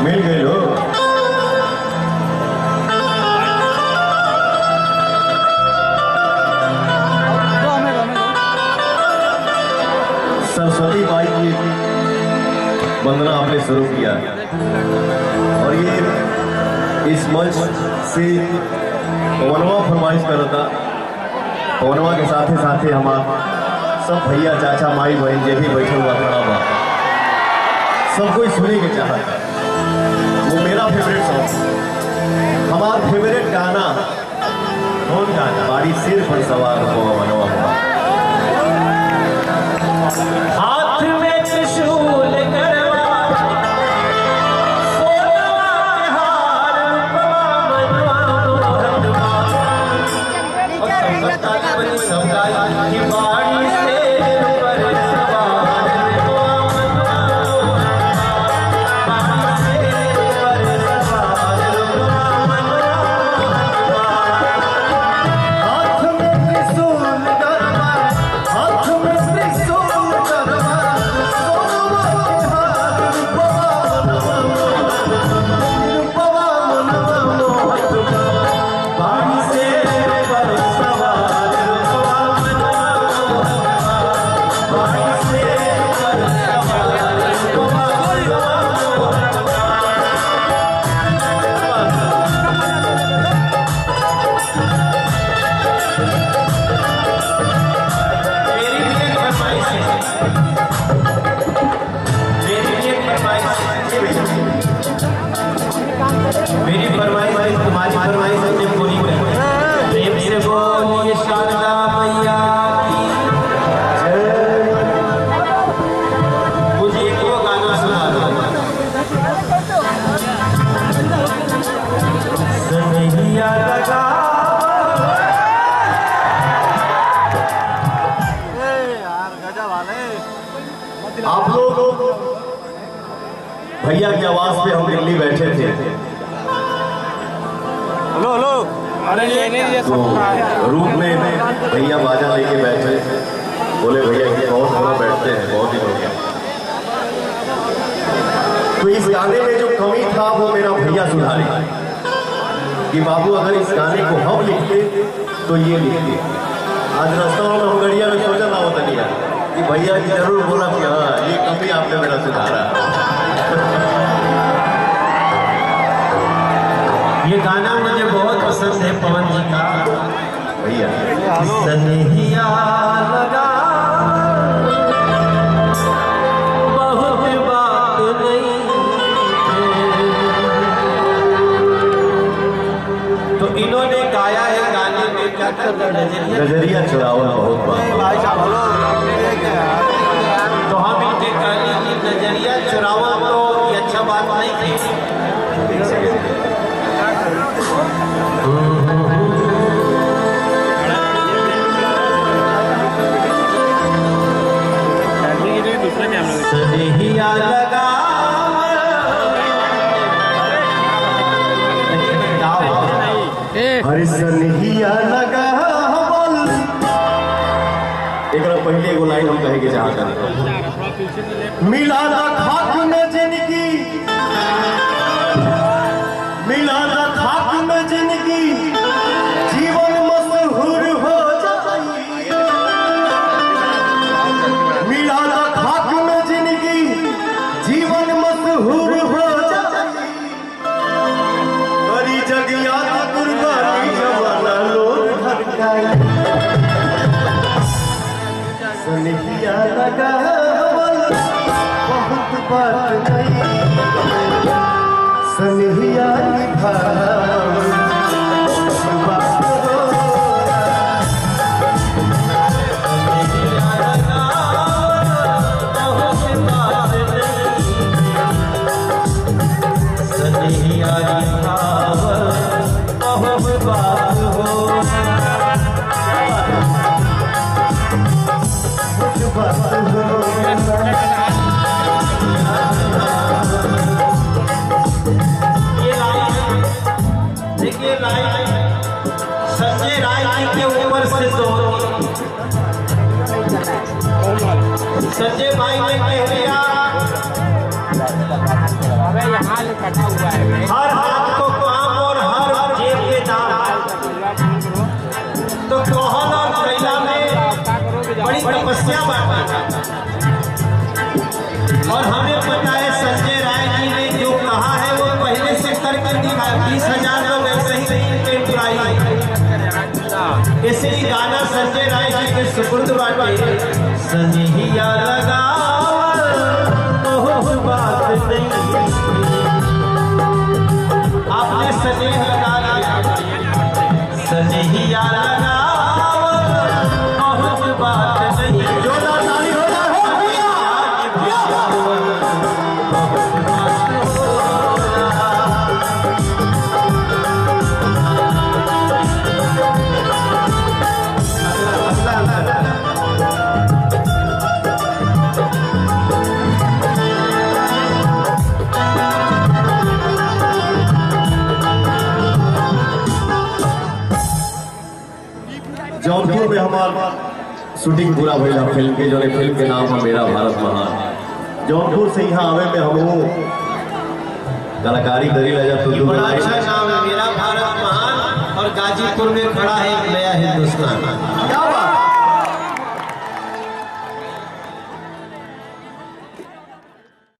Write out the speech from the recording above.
मिल गए लो। सरस्वती माई की वंदना आपने शुरू किया और ये इस मंच से पवनवा फरमाइश कर रहा था। पवनवा के साथे साथे हमारा सब भैया चाचा माई बहन जे भी बैठे हुआ खड़ा हुआ सब कोई सुने के चाहता। वो मेरा फेवरेट सॉन्ग, हमारा फेवरेट गाना कौन गाना? बाड़ी सिर पर सवार हो मनवा हुआ, हाथ में त्रिशूल गरवा, सोनवा के हार रूपवा मनवा और सबका की बाड़ी सिर पर सवार मेरी फरमाइश तुम्हारी फरमाइश हमने पूरी करी। प्रेम से बोलिए शारदा मैया की जय। मुझे एक वो गाना सुना दो। सनहिया लगा आप लोग भैया की आवाज पे हम दिल्ली बैठे थे। हेलो हेलो, अरे तो रूप में भैया बाजा लेके बैठे, बोले भैया ये बहुत बड़ा बैठते हैं, बहुत ही बढ़िया। तो इस गाने में जो कमी था वो मेरा भैया सुधारे कि बाबू अगर इस गाने को हम लिखते तो ये लिखते। आज रास्ता में हम गड़िया में सोचा ना होता नहीं कि भैया जी जरूर बोला कि हाँ ये कमी आपने मेरा सुधारा। ये गाना मुझे बहुत पसंद है पवन जी का। भैया सनहिया लगा बहुत बात नहीं है। तो इन्होंने गाया है गाने में क्या नजरिया चुरावा बहुत बात। तो हम इनके गाने की नजरिया चुरावा तो ये अच्छा बात नहीं थी। सनहिया लगा हर सनहिया लगा एक पहले एगो लाइन हम कहे के चाहता। मिला खाक में जिंदगी, मिला खाक में जिंदगी, जीवन मशहूर हो जाए। मिला खाक में जिंदगी, जीवन मशहूर हो जाए। बड़ी जगिया कुर्बानी जमाना लोग भटकाए। सनहिया लगा बहुत बात नहीं, सनहिया निभा संजय राय जी के ऊपर से तो संजय भाई ने कह दिया हर हाथ को काम और हर जेब पे दाम। तो कोहन और कैला में बड़ी तपस्या बांटी और हमें पता है संजय राय जी ने जो कहा है वो पहले से करके दिखाया। 20,000 लोग ऐसे ही नहीं बुराई। इसलिए गाना संजय राय जी के सुपुर्द बाटे। सनहिया लगावल बहुत बात नहीं, आपने स्नेह लगा लिया। सनहिया लगावल बहुत बात नहीं। जोरदार ताली हो रहा है। जौनपुर में हमारा शूटिंग पूरा भइला फिल्म के, जो फिल्म के नाम है मेरा भारत महान। जौनपुर से यहाँ आवे में हम कलाकारी करी लगा तो बड़ा अच्छा नाम है मेरा भारत महान। और गाजीपुर में खड़ा है एक नया हिंदुस्तान। क्या बात